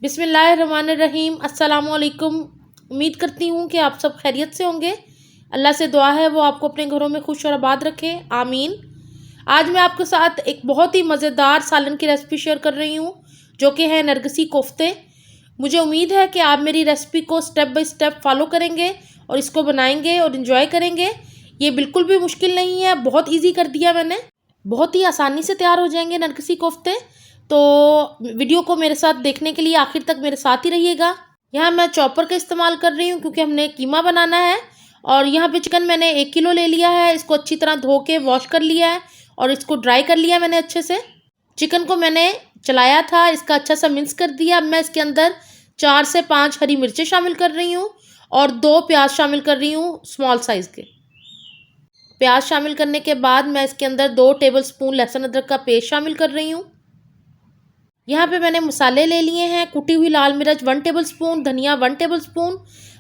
बिस्मिल्लाहिर्रहमानिर्रहीम। अस्सलामुअलैकुम। उम्मीद करती हूँ कि आप सब खैरियत से होंगे। अल्लाह से दुआ है वो आपको अपने घरों में खुश और आबाद रखे, आमीन। आज मैं आपके साथ एक बहुत ही मज़ेदार सालन की रेसिपी शेयर कर रही हूँ, जो कि है नरगिसी कोफ्ते। मुझे उम्मीद है कि आप मेरी रेसिपी को स्टेप बाय स्टेप फॉलो करेंगे और इसको बनाएंगे और इन्जॉय करेंगे। ये बिल्कुल भी मुश्किल नहीं है, बहुत ईजी कर दिया मैंने। बहुत ही आसानी से तैयार हो जाएंगे नरगिसी कोफ्ते। तो वीडियो को मेरे साथ देखने के लिए आखिर तक मेरे साथ ही रहिएगा। यहाँ मैं चॉपर का इस्तेमाल कर रही हूँ क्योंकि हमने कीमा बनाना है। और यहाँ पे चिकन मैंने 1 किलो ले लिया है। इसको अच्छी तरह धो के वॉश कर लिया है और इसको ड्राई कर लिया मैंने अच्छे से। चिकन को मैंने चलाया था, इसका अच्छा सा मिक्स कर दिया। अब मैं इसके अंदर 4 से 5 हरी मिर्चें शामिल कर रही हूँ और 2 प्याज शामिल कर रही हूँ स्मॉल साइज़ के। प्याज शामिल करने के बाद मैं इसके अंदर 2 टेबलस्पून लहसुन अदरक का पेस्ट शामिल कर रही हूँ। यहाँ पे मैंने मसाले ले लिए हैं। कुटी हुई लाल मिर्च 1 टेबलस्पून, धनिया 1 टेबलस्पून,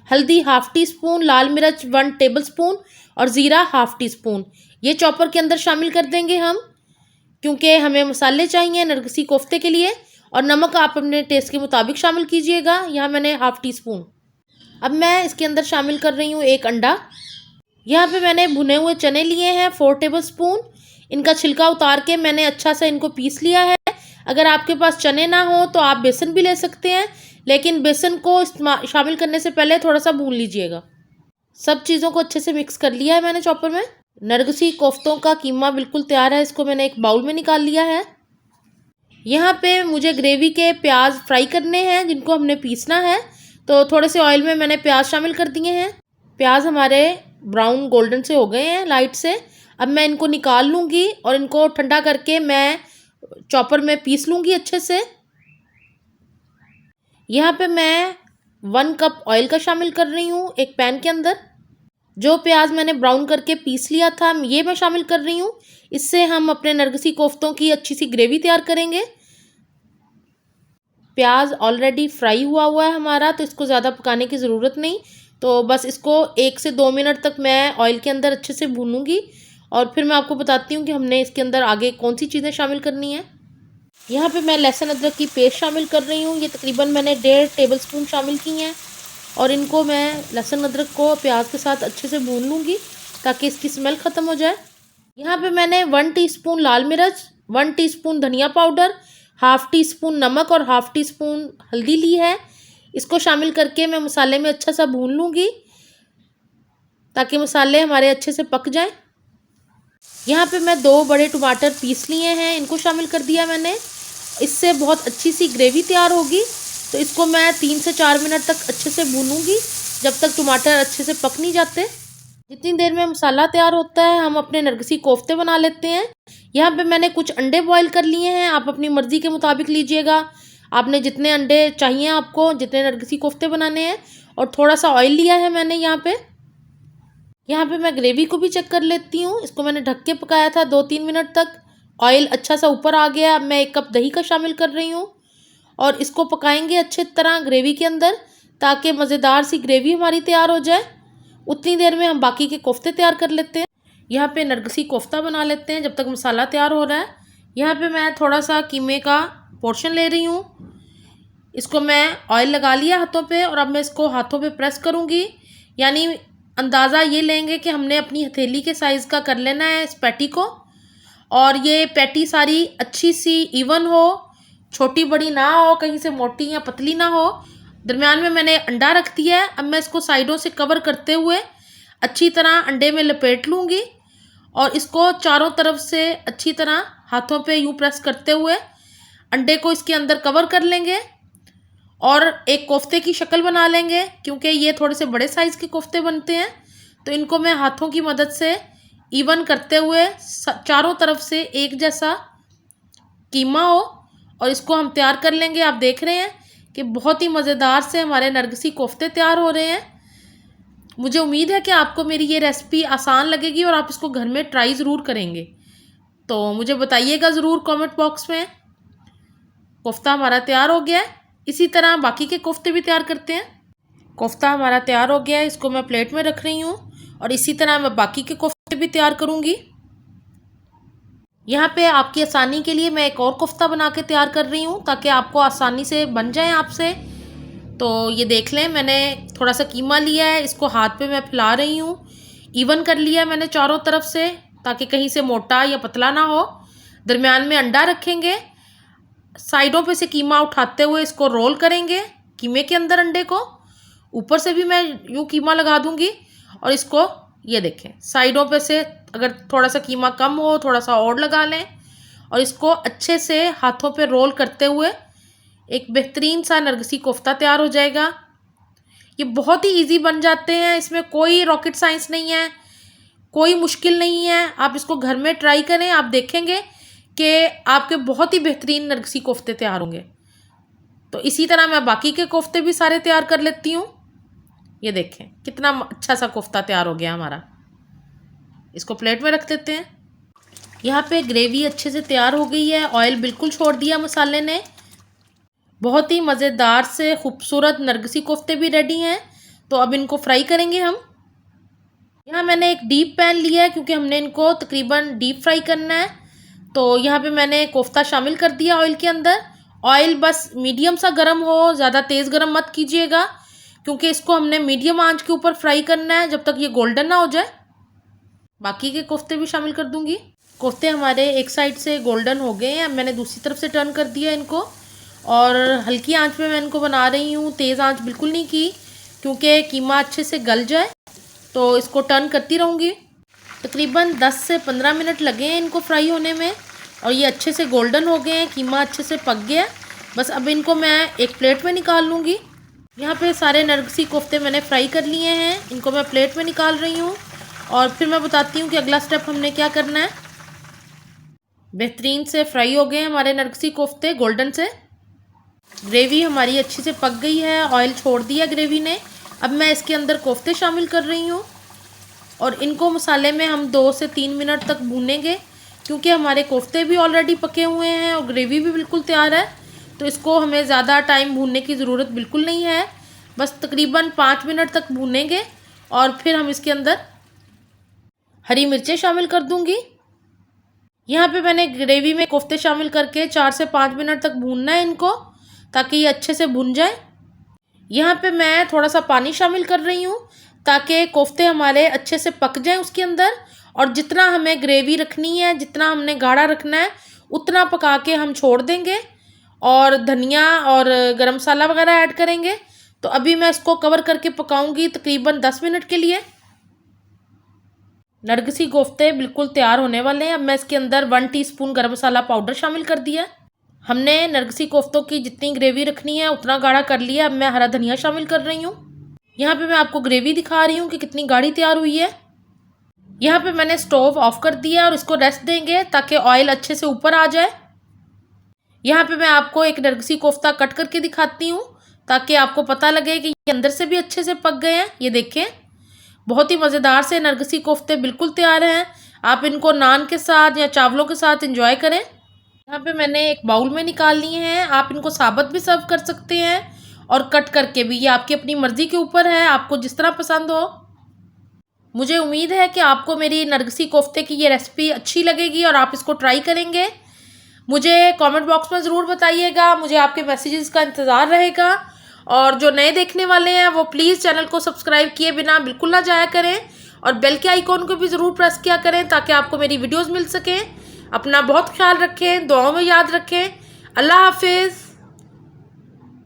हल्दी हाफ़ टी स्पून, लाल मिर्च 1 टेबलस्पून और ज़ीरा हाफ़ टी स्पून। ये चॉपर के अंदर शामिल कर देंगे हम, क्योंकि हमें मसाले चाहिए नरगिसी कोफ्ते के लिए। और नमक आप अपने टेस्ट के मुताबिक शामिल कीजिएगा। यहाँ मैंने हाफ़ टी स्पून। अब मैं इसके अंदर शामिल कर रही हूँ 1 अंडा। यहाँ पे मैंने भुने हुए चने लिए हैं 4 टेबलस्पून। इनका छिलका उतार के मैंने अच्छा सा इनको पीस लिया है। अगर आपके पास चने ना हो तो आप बेसन भी ले सकते हैं, लेकिन बेसन को शामिल करने से पहले थोड़ा सा भून लीजिएगा। सब चीज़ों को अच्छे से मिक्स कर लिया है मैंने चॉपर में। नरगिसी कोफ्तों का कीमा बिल्कुल तैयार है। इसको मैंने एक बाउल में निकाल लिया है। यहाँ पे मुझे ग्रेवी के प्याज फ्राई करने हैं जिनको हमने पीसना है। तो थोड़े से ऑयल में मैंने प्याज शामिल कर दिए हैं। प्याज हमारे ब्राउन गोल्डन से हो गए हैं, लाइट से। अब मैं इनको निकाल लूँगी और इनको ठंडा करके मैं चॉपर में पीस लूँगी अच्छे से। यहाँ पे मैं 1 कप ऑयल का शामिल कर रही हूँ एक पैन के अंदर। जो प्याज मैंने ब्राउन करके पीस लिया था ये मैं शामिल कर रही हूँ। इससे हम अपने नरगिसी कोफ्तों की अच्छी सी ग्रेवी तैयार करेंगे। प्याज ऑलरेडी फ्राई हुआ है हमारा, तो इसको ज़्यादा पकाने की ज़रूरत नहीं। तो बस इसको 1 से 2 मिनट तक मैं ऑयल के अंदर अच्छे से भूनूंगी और फिर मैं आपको बताती हूँ कि हमने इसके अंदर आगे कौन सी चीज़ें शामिल करनी है। यहाँ पे मैं लहसुन अदरक की पेस्ट शामिल कर रही हूँ। ये तकरीबन मैंने 1.5 टेबलस्पून शामिल की हैं और इनको मैं लहसुन अदरक को प्याज के साथ अच्छे से भून लूँगी ताकि इसकी स्मेल ख़त्म हो जाए। यहाँ पे मैंने 1 टीस्पून लाल मिर्च, 1 टीस्पून धनिया पाउडर, हाफ़ टी स्पून नमक और हाफ़ टी स्पून हल्दी ली है। इसको शामिल करके मैं मसाले में अच्छा सा भून लूँगी ताकि मसाले हमारे अच्छे से पक जाएं। यहाँ पे मैं 2 बड़े टमाटर पीस लिए हैं, इनको शामिल कर दिया मैंने। इससे बहुत अच्छी सी ग्रेवी तैयार होगी। तो इसको मैं 3 से 4 मिनट तक अच्छे से भूनूंगी जब तक टमाटर अच्छे से पक नहीं जाते। जितनी देर में मसाला तैयार होता है हम अपने नरगिसी कोफ्ते बना लेते हैं। यहाँ पे मैंने कुछ अंडे बॉईल कर लिए हैं, आप अपनी मर्ज़ी के मुताबिक लीजिएगा। आपने जितने अंडे चाहिए आपको, जितने नरगिसी कोफ्ते बनाने हैं। और थोड़ा सा ऑयल लिया है मैंने यहाँ पे मैं ग्रेवी को भी चेक कर लेती हूँ। इसको मैंने ढक के पकाया था 2-3 मिनट तक। ऑयल अच्छा सा ऊपर आ गया। अब मैं 1 कप दही का शामिल कर रही हूँ और इसको पकाएंगे अच्छे तरह ग्रेवी के अंदर ताकि मज़ेदार सी ग्रेवी हमारी तैयार हो जाए। उतनी देर में हम बाकी के कोफ्ते तैयार कर लेते हैं। यहाँ पे नरगिसी कोफ्ता बना लेते हैं जब तक मसाला तैयार हो रहा है। यहाँ पे मैं थोड़ा सा कीमे का पोर्शन ले रही हूँ। इसको मैं ऑयल लगा लिया हाथों पे और अब मैं इसको हाथों पे प्रेस करूँगी। यानी अंदाज़ा ये लेंगे कि हमने अपनी हथेली के साइज़ का कर लेना है इस पैटी को। और ये पैटी सारी अच्छी सी इवन हो, छोटी बड़ी ना हो, कहीं से मोटी या पतली ना हो। दरमियान में मैंने अंडा रख दिया है। अब मैं इसको साइडों से कवर करते हुए अच्छी तरह अंडे में लपेट लूँगी और इसको चारों तरफ से अच्छी तरह हाथों पे यूँ प्रेस करते हुए अंडे को इसके अंदर कवर कर लेंगे और एक कोफ्ते की शक्ल बना लेंगे। क्योंकि ये थोड़े से बड़े साइज़ के कोफ्ते बनते हैं, तो इनको मैं हाथों की मदद से इवन करते हुए चारों तरफ से एक जैसा कीमा हो और इसको हम तैयार कर लेंगे। आप देख रहे हैं कि बहुत ही मज़ेदार से हमारे नरगिसी कोफ्ते तैयार हो रहे हैं। मुझे उम्मीद है कि आपको मेरी ये रेसिपी आसान लगेगी और आप इसको घर में ट्राई ज़रूर करेंगे। तो मुझे बताइएगा ज़रूर कमेंट बॉक्स में। कोफ्ता हमारा तैयार हो गया है। इसी तरह बाकी के कोफ्ते भी तैयार करते हैं। कोफ्ता हमारा तैयार हो गया है, इसको मैं प्लेट में रख रही हूँ और इसी तरह मैं बाकी के कोफ्ते भी तैयार करूँगी। यहाँ पे आपकी आसानी के लिए मैं एक और कोफ्ता बना के तैयार कर रही हूँ ताकि आपको आसानी से बन जाए आपसे। तो ये देख लें, मैंने थोड़ा सा कीमा लिया है, इसको हाथ पे मैं फैला रही हूँ। इवन कर लिया है मैंने चारों तरफ से ताकि कहीं से मोटा या पतला ना हो। दरमियान में अंडा रखेंगे, साइडों पे से कीमा उठाते हुए इसको रोल करेंगे कीमे के अंदर अंडे को। ऊपर से भी मैं यूँ कीमा लगा दूँगी और इसको ये देखें साइडों पे से अगर थोड़ा सा कीमा कम हो थोड़ा सा और लगा लें और इसको अच्छे से हाथों पे रोल करते हुए एक बेहतरीन सा नरगिसी कोफ्ता तैयार हो जाएगा। ये बहुत ही इजी बन जाते हैं, इसमें कोई रॉकेट साइंस नहीं है, कोई मुश्किल नहीं है। आप इसको घर में ट्राई करें, आप देखेंगे कि आपके बहुत ही बेहतरीन नरगिसी कोफ्ते तैयार होंगे। तो इसी तरह मैं बाकी के कोफ्ते भी सारे तैयार कर लेती हूँ। ये देखें कितना अच्छा सा कोफ्ता तैयार हो गया हमारा। इसको प्लेट में रख देते हैं। यहाँ पे ग्रेवी अच्छे से तैयार हो गई है, ऑयल बिल्कुल छोड़ दिया मसाले ने। बहुत ही मज़ेदार से खूबसूरत नरगिसी कोफ्ते भी रेडी हैं। तो अब इनको फ्राई करेंगे हम। यहाँ मैंने एक डीप पैन लिया है क्योंकि हमने इनको तकरीबन डीप फ्राई करना है। तो यहाँ पे मैंने कोफ्ता शामिल कर दिया ऑयल के अंदर। ऑयल बस मीडियम सा गर्म हो, ज़्यादा तेज़ गर्म मत कीजिएगा क्योंकि इसको हमने मीडियम आंच के ऊपर फ्राई करना है जब तक ये गोल्डन ना हो जाए। बाकी के कोफ्ते भी शामिल कर दूंगी। कोफ्ते हमारे एक साइड से गोल्डन हो गए हैं, अब मैंने दूसरी तरफ से टर्न कर दिया इनको और हल्की आंच पे मैं इनको बना रही हूँ, तेज़ आंच बिल्कुल नहीं की क्योंकि कीमा अच्छे से गल जाए। तो इसको टर्न करती रहूँगी। तकरीबन 10 से 15 मिनट लगे हैं इनको फ्राई होने में और ये अच्छे से गोल्डन हो गए हैं, कीमा अच्छे से पक गया। बस अब इनको मैं एक प्लेट में निकाल लूँगी। यहाँ पे सारे नरगिसी कोफ्ते मैंने फ्राई कर लिए हैं, इनको मैं प्लेट में निकाल रही हूँ और फिर मैं बताती हूँ कि अगला स्टेप हमने क्या करना है। बेहतरीन से फ्राई हो गए हमारे नरगिसी कोफ्ते गोल्डन से। ग्रेवी हमारी अच्छी से पक गई है, ऑयल छोड़ दिया ग्रेवी ने। अब मैं इसके अंदर कोफ्ते शामिल कर रही हूँ और इनको मसाले में हम 2 से 3 मिनट तक भूनेंगे क्योंकि हमारे कोफ्ते भी ऑलरेडी पके हुए हैं और ग्रेवी भी बिल्कुल तैयार है। तो इसको हमें ज़्यादा टाइम भूनने की ज़रूरत बिल्कुल नहीं है, बस तकरीबन 5 मिनट तक भूनेंगे और फिर हम इसके अंदर हरी मिर्चें शामिल कर दूंगी। यहाँ पे मैंने ग्रेवी में कोफ्ते शामिल करके 4 से 5 मिनट तक भूनना है इनको ताकि ये अच्छे से भुन जाए। यहाँ पे मैं थोड़ा सा पानी शामिल कर रही हूँ ताकि कोफ्ते हमारे अच्छे से पक जाएं उसके अंदर। और जितना हमें ग्रेवी रखनी है, जितना हमने गाढ़ा रखना है उतना पका के हम छोड़ देंगे और धनिया और गरम मसाला वगैरह ऐड करेंगे। तो अभी मैं इसको कवर करके पकाऊंगी तकरीबन 10 मिनट के लिए। नरगिसी कोफ्ते बिल्कुल तैयार होने वाले हैं। अब मैं इसके अंदर 1 टीस्पून गरम मसाला पाउडर शामिल कर दिया। हमने नरगिसी कोफ्तों की जितनी ग्रेवी रखनी है उतना गाढ़ा कर लिया। अब मैं हरा धनिया शामिल कर रही हूँ। यहाँ पे मैं आपको ग्रेवी दिखा रही हूँ कि कितनी गाढ़ी तैयार हुई है। यहाँ पे मैंने स्टोव ऑफ कर दिया और इसको रेस्ट देंगे ताकि ऑयल अच्छे से ऊपर आ जाए। यहाँ पे मैं आपको एक नरगिसी कोफ्ता कट करके दिखाती हूँ ताकि आपको पता लगे कि ये अंदर से भी अच्छे से पक गए हैं। ये देखें, बहुत ही मज़ेदार से नरगिसी कोफ्ते बिल्कुल तैयार हैं। आप इनको नान के साथ या चावलों के साथ एंजॉय करें। यहाँ पे मैंने एक बाउल में निकाल लिए हैं। आप इनको साबुत भी सर्व कर सकते हैं और कट करके भी, ये आपकी अपनी मर्ज़ी के ऊपर है, आपको जिस तरह पसंद हो। मुझे उम्मीद है कि आपको मेरी नरगिसी कोफ्ते की ये रेसिपी अच्छी लगेगी और आप इसको ट्राई करेंगे। मुझे कमेंट बॉक्स में ज़रूर बताइएगा, मुझे आपके मैसेजेस का इंतज़ार रहेगा। और जो नए देखने वाले हैं वो प्लीज़ चैनल को सब्सक्राइब किए बिना बिल्कुल ना जाया करें और बेल के आइकॉन को भी ज़रूर प्रेस किया करें ताकि आपको मेरी वीडियोस मिल सकें। अपना बहुत ख्याल रखें, दुआओं में याद रखें। अल्लाह हाफिज़।